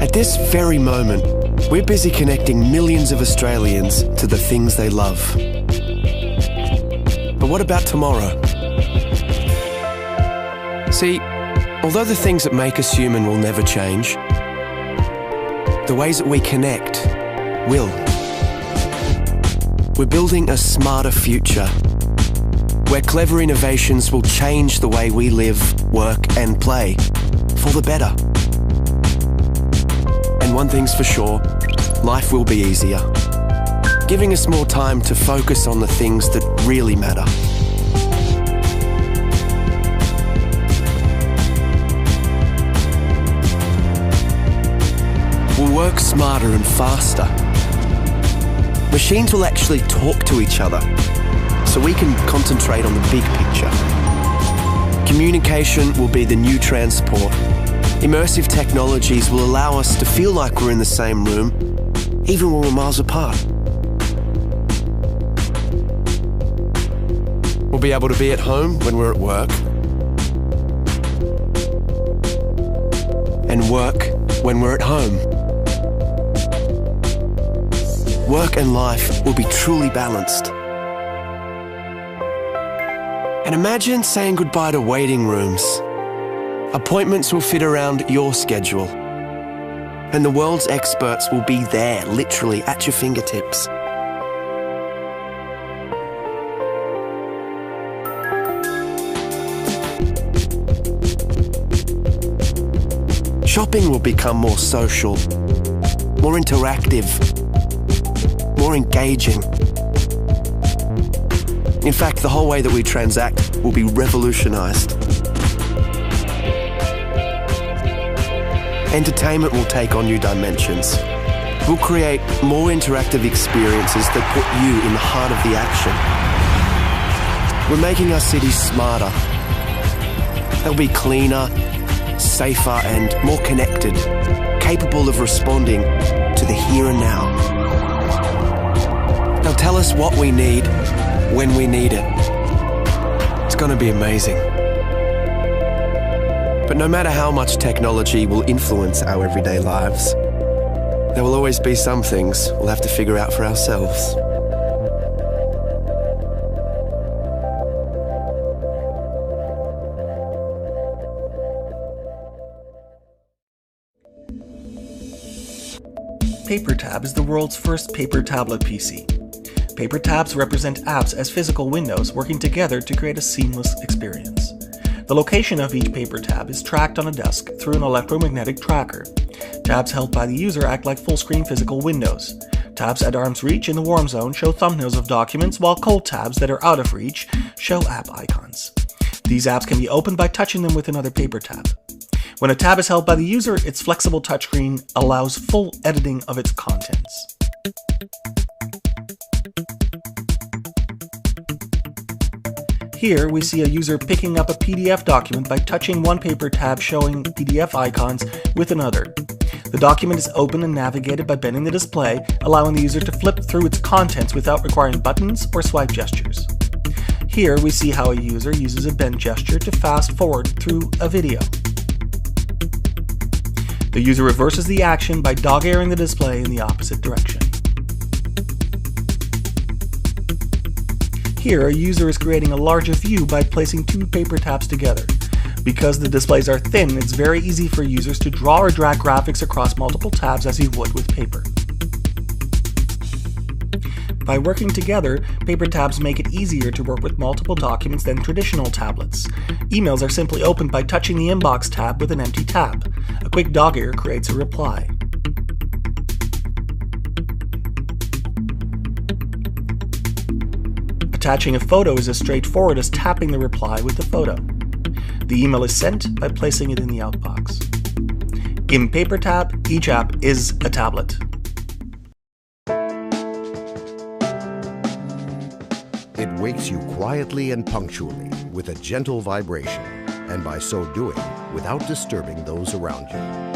At this very moment, we're busy connecting millions of Australians to the things they love. But what about tomorrow? See, although the things that make us human will never change, the ways that we connect will. We're building a smarter future where clever innovations will change the way we live, work and play for the better. And one thing's for sure, life will be easier, giving us more time to focus on the things that really matter. We'll work smarter and faster. Machines will actually talk to each other, so we can concentrate on the big picture. Communication will be the new transport. Immersive technologies will allow us to feel like we're in the same room, even when we're miles apart. We'll be able to be at home when we're at work, and work when we're at home. Work and life will be truly balanced. And imagine saying goodbye to waiting rooms. Appointments will fit around your schedule, and the world's experts will be there, literally at your fingertips. Shopping will become more social, more interactive, more engaging. In fact, the whole way that we transact will be revolutionized. Entertainment will take on new dimensions. We'll create more interactive experiences that put you in the heart of the action. We're making our cities smarter. They'll be cleaner, safer and more connected, capable of responding to the here and now. They'll tell us what we need when we need it. It's going to be amazing. But no matter how much technology will influence our everyday lives, there will always be some things we'll have to figure out for ourselves. PaperTab is the world's first paper tablet PC. Paper tabs represent apps as physical windows working together to create a seamless experience. The location of each paper tab is tracked on a desk through an electromagnetic tracker. Tabs held by the user act like full-screen physical windows. Tabs at arm's reach in the warm zone show thumbnails of documents, while cold tabs that are out of reach show app icons. These apps can be opened by touching them with another paper tab. When a tab is held by the user, its flexible touchscreen allows full editing of its contents. Here we see a user picking up a PDF document by touching one paper tab showing PDF icons with another. The document is opened and navigated by bending the display, allowing the user to flip through its contents without requiring buttons or swipe gestures. Here we see how a user uses a bend gesture to fast forward through a video. The user reverses the action by dog-earing the display in the opposite direction. Here, a user is creating a larger view by placing two paper tabs together. Because the displays are thin, it's very easy for users to draw or drag graphics across multiple tabs as you would with paper. By working together, paper tabs make it easier to work with multiple documents than traditional tablets. Emails are simply opened by touching the inbox tab with an empty tab. A quick dog-ear creates a reply. Attaching a photo is as straightforward as tapping the reply with the photo. The email is sent by placing it in the outbox. In PaperTab, each app is a tablet. It wakes you quietly and punctually with a gentle vibration, and by so doing, without disturbing those around you.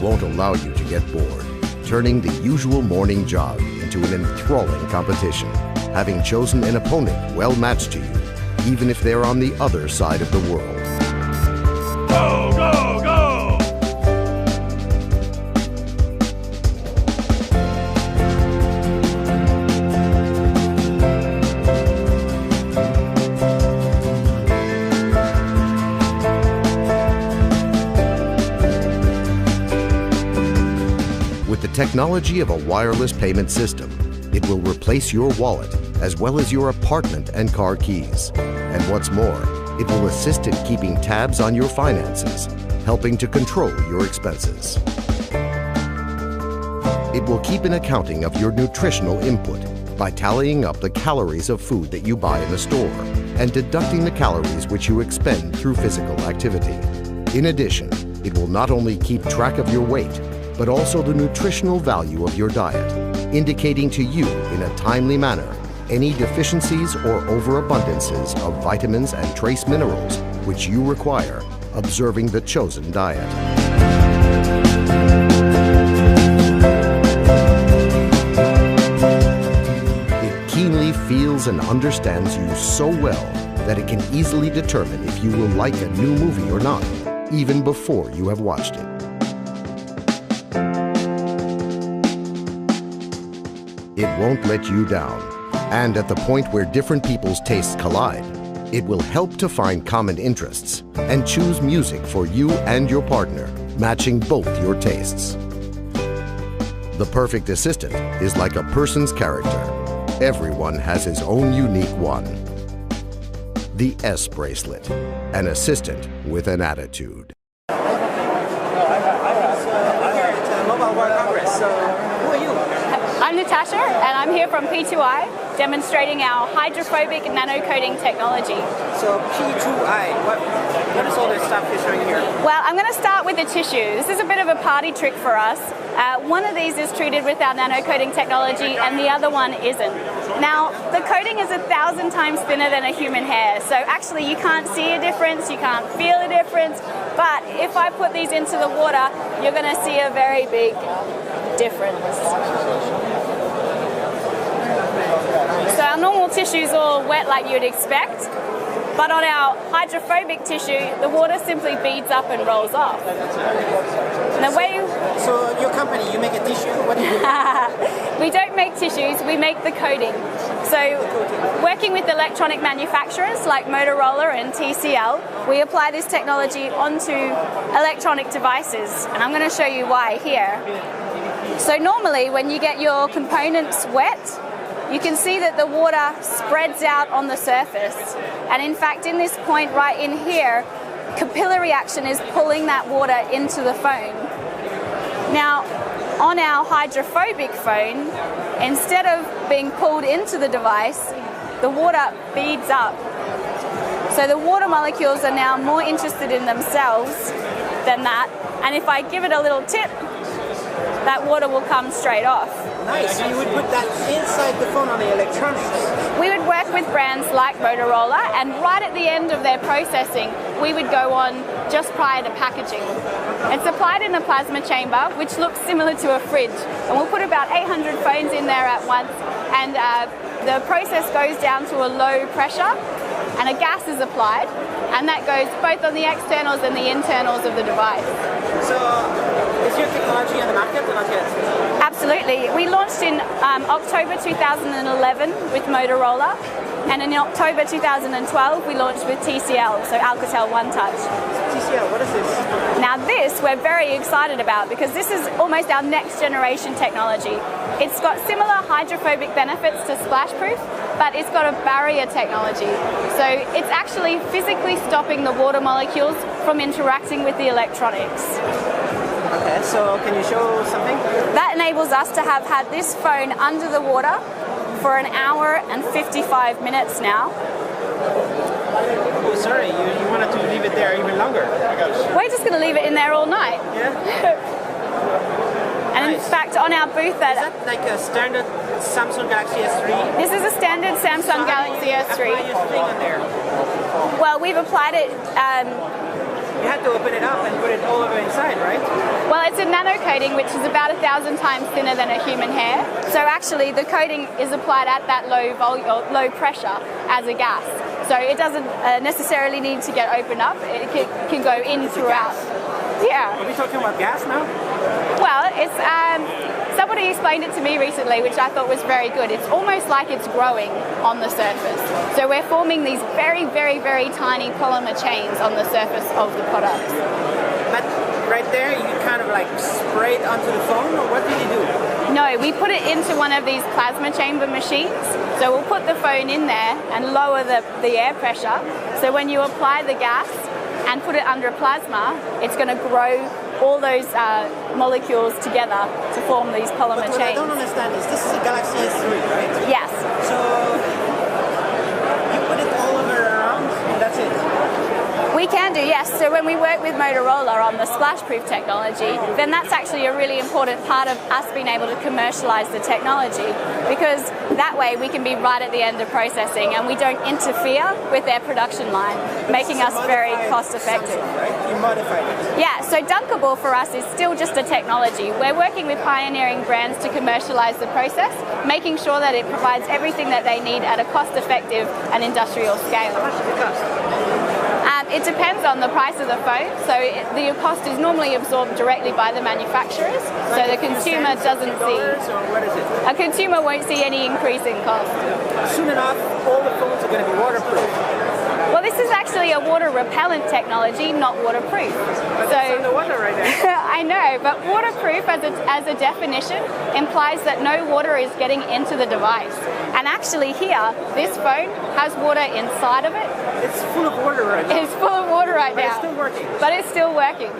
won't allow you to get bored, turning the usual morning jog into an enthralling competition, having chosen an opponent well matched to you, even if they're on the other side of the world. Go, go, go! With the technology of a wireless payment system, it will replace your wallet as well as your apartment and car keys. And what's more, it will assist in keeping tabs on your finances, helping to control your expenses. It will keep an accounting of your nutritional input by tallying up the calories of food that you buy in the store and deducting the calories which you expend through physical activity. In addition, it will not only keep track of your weight, but also the nutritional value of your diet, indicating to you in a timely manner any deficiencies or overabundances of vitamins and trace minerals which you require, observing the chosen diet. It keenly feels and understands you so well that it can easily determine if you will like a new movie or not, even before you have watched it. It won't let you down. And at the point where different people's tastes collide, it will help to find common interests and choose music for you and your partner, matching both your tastes. The perfect assistant is like a person's character. Everyone has his own unique one. The S bracelet, an assistant with an attitude. I'm Natasha, and I'm here from P2I, demonstrating our hydrophobic nano-coating technology. So P2I, what is all this stuff you're showing here? Well, I'm going to start with the tissue. This is a bit of a party trick for us. One of these is treated with our nano-coating technology, and the other one isn't. Now, the coating is 1,000 times thinner than a human hair, so actually you can't see a difference, you can't feel a difference, but if I put these into the water, you're going to see a very big difference. So our normal tissue is all wet like you'd expect, but on our hydrophobic tissue, the water simply beads up and rolls off. And the way So your company, you make a tissue? What do you do? we don't make tissues, we make the coating. So working with electronic manufacturers like Motorola and TCL, we apply this technology onto electronic devices, and I'm going to show you why here. So normally when you get your components wet, you can see that the water spreads out on the surface. And in fact, in this point right in here, capillary action is pulling that water into the phone. Now, on our hydrophobic phone, instead of being pulled into the device, the water beads up. So the water molecules are now more interested in themselves than that. And if I give it a little tip, that water will come straight off. Nice, so you would put that inside the phone on the electronics. We would work with brands like Motorola, and right at the end of their processing, we would go on just prior to packaging. It's applied in a plasma chamber, which looks similar to a fridge. And we'll put about 800 phones in there at once, and the process goes down to a low pressure, and a gas is applied, and that goes both on the externals and the internals of the device. So, is your technology on the market or not yet? Absolutely. We launched in October 2011 with Motorola, and in October 2012 we launched with TCL, so Alcatel One Touch. TCL, what is this? Now this we're very excited about because this is almost our next generation technology. It's got similar hydrophobic benefits to splashproof, but it's got a barrier technology. So it's actually physically stopping the water molecules from interacting with the electronics. Okay, so can you show something? That enables us to have had this phone under the water for 1 hour and 55 minutes now. Oh, sorry, you wanted to leave it there even longer. We're just going to leave it in there all night. Yeah? And Nice. in fact, on our booth Is that like a standard Samsung Galaxy S3? this is a standard Samsung So how do Galaxy you S3. apply your thing on there? Well, we've applied it, You have to open it up and put it all over inside, right? well, Well, it's a nano coating, which is about 1,000 times thinner than a human hair. So actually, the coating is applied at that low pressure as a gas. So it doesn't necessarily need to get opened up. It can go in throughout. Yeah. Are we talking about gas now? Well, it's somebody explained it to me recently, which I thought was very good. It's almost like it's growing on the surface. So we're forming these very, very, very tiny polymer chains on the surface of the products. But right there, you kind of like spray it onto the phone, or what do you do? No, we put it into one of these plasma chamber machines. So we'll put the phone in there and lower the air pressure. So when you apply the gas and put it under plasma, it's going to grow all those molecules together to form these polymer What chains. I don't understand is, this is a Galaxy S3, right? Yes. So you put it all over around, and that's it? We can do, yes. So when we work with Motorola on the splash-proof technology, then that's actually a really important part of us being able to commercialize the technology, because that way we can be right at the end of processing and we don't interfere with their production line, making us very cost-effective. Right? You modified it. Yeah, so Dunkable for us is still just a technology. We're working with pioneering brands to commercialize the process, making sure that it provides everything that they need at a cost-effective and industrial scale. How much does it cost? It depends on the price of the phone. So the cost is normally absorbed directly by the manufacturers, so the consumer doesn't see. Or what is it? A consumer won't see any increase in cost. Soon enough, all the phones are going to be waterproof. Well, this is actually a water repellent technology, not waterproof. But it's underwater right now. I know, but waterproof as a definition implies that no water is getting into the device. And actually here, this phone has water inside of it. It's full of water right now. It's full of water right now. But it's still working. But it's still working.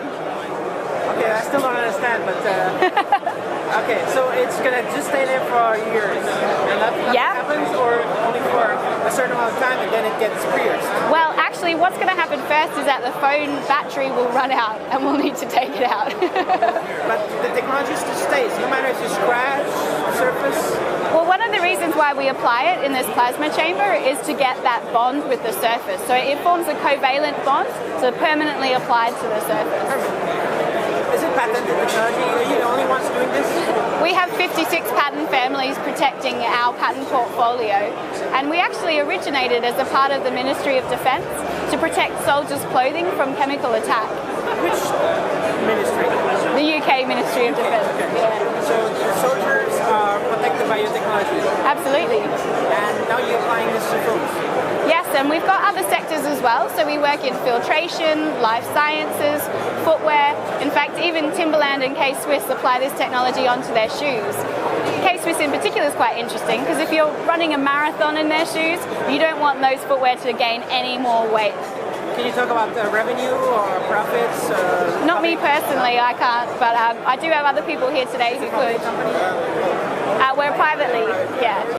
Okay, I still don't understand, but okay, so it's gonna just stay there for years, and nothing happens, or only for a certain amount of time, and then it gets pierced. Well, actually, what's going to happen first is that the phone battery will run out, and we'll need to take it out. But the technology still stays, no matter if you scratch the surface. Well, one of the reasons why we apply it in this plasma chamber is to get that bond with the surface. So it forms a covalent bond, so permanently applied to the surface. Is it patented technology? Are you the only ones doing this? We have 56 patent families protecting our patent portfolio, and we actually originated as a part of the Ministry of Defence to protect soldiers' clothing from chemical attack. Which ministry? The UK Ministry of Defence. Okay. Yeah. So soldiers are protected by your technology? Absolutely. And now you're applying this to phones? Yes, and we've got other sectors as well. So we work in filtration, life sciences, footwear. In fact, even Timberland and K-Swiss apply this technology onto their shoes. K-Swiss in particular is quite interesting because if you're running a marathon in their shoes, you don't want those footwear to gain any more weight. Can you talk about revenue or profits? Not me personally, I can't, but I do have other people here today who could. We're privately, yeah.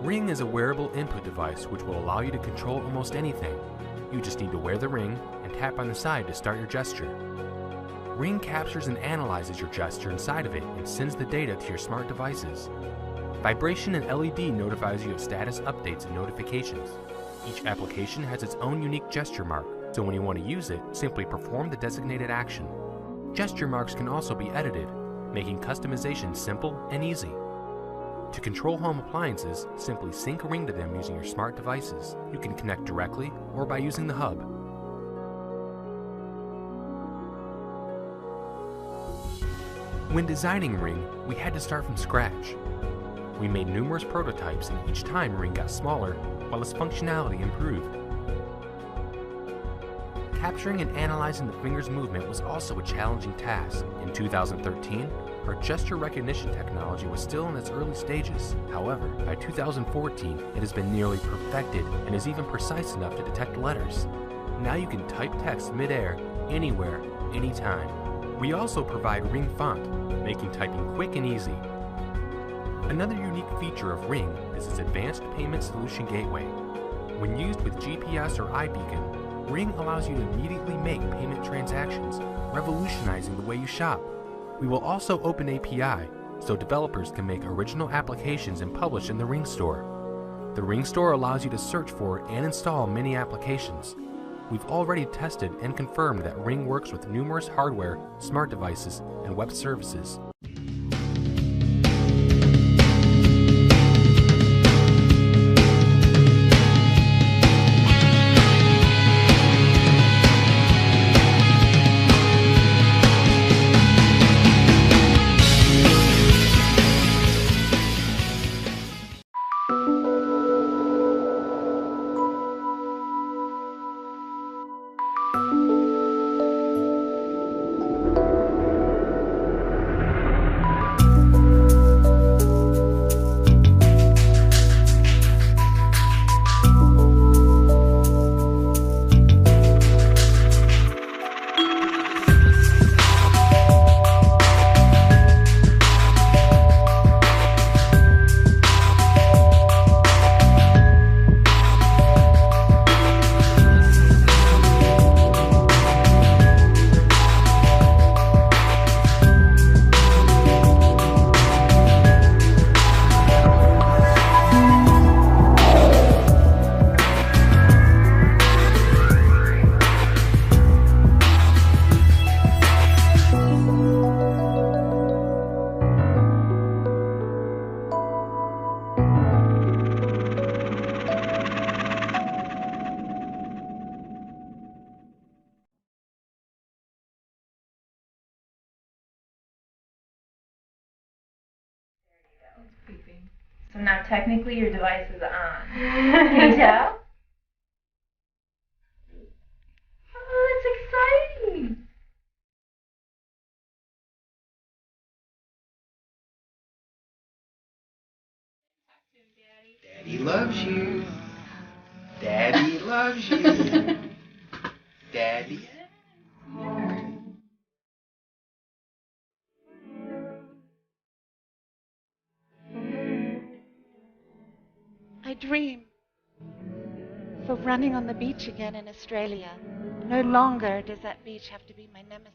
Ring is a wearable input device which will allow you to control almost anything. You just need to wear the ring and tap on the side to start your gesture. Ring captures and analyzes your gesture inside of it and sends the data to your smart devices. Vibration and LED notifies you of status updates and notifications. Each application has its own unique gesture mark, so when you want to use it, simply perform the designated action. Gesture marks can also be edited, making customization simple and easy. To control home appliances, simply sync a ring to them using your smart devices. You can connect directly or by using the hub. When designing Ring, we had to start from scratch. We made numerous prototypes, and each time Ring got smaller, while its functionality improved. Capturing and analyzing the finger's movement was also a challenging task. In 2013, our gesture recognition technology was still in its early stages. However, by 2014, it has been nearly perfected and is even precise enough to detect letters. Now you can type text mid-air, anywhere, anytime. We also provide Ring font, making typing quick and easy. Another unique feature of Ring is its advanced payment solution gateway. When used with GPS or iBeacon, Ring allows you to immediately make payment transactions, revolutionizing the way you shop. We will also open API, so developers can make original applications and publish in the Ring Store. The Ring Store allows you to search for and install many applications. We've already tested and confirmed that Ring works with numerous hardware, smart devices, and web services. So now technically your device is on. Can you tell? Oh, that's exciting! Daddy loves you. Daddy loves you. Daddy. I dream of running on the beach again in Australia. No longer does that beach have to be my nemesis.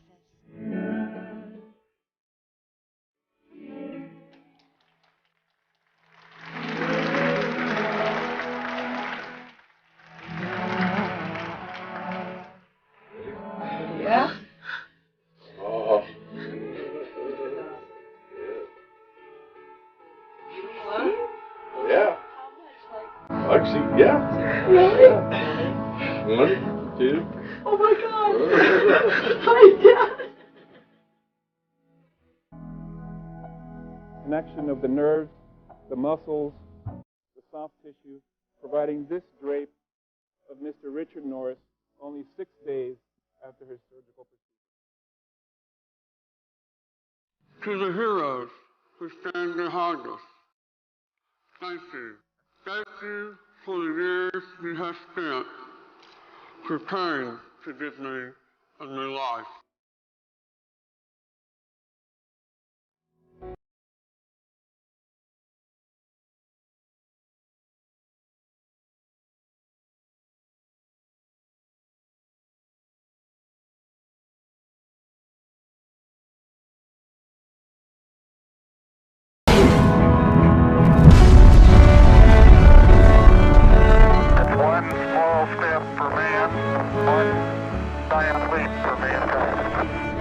Yeah? Oh. Yeah. Actually, yeah. Really? Yeah. 1, 2. Oh my God! Hi, Dad! Connection of the nerves, the muscles, the soft tissue, providing this drape of Mr. Richard Norris only 6 days after his surgical procedure. To the heroes who stand behind us, thank you. Thank you for the years you have spent preparing to give me a new life. One small step for man, one giant leap for mankind.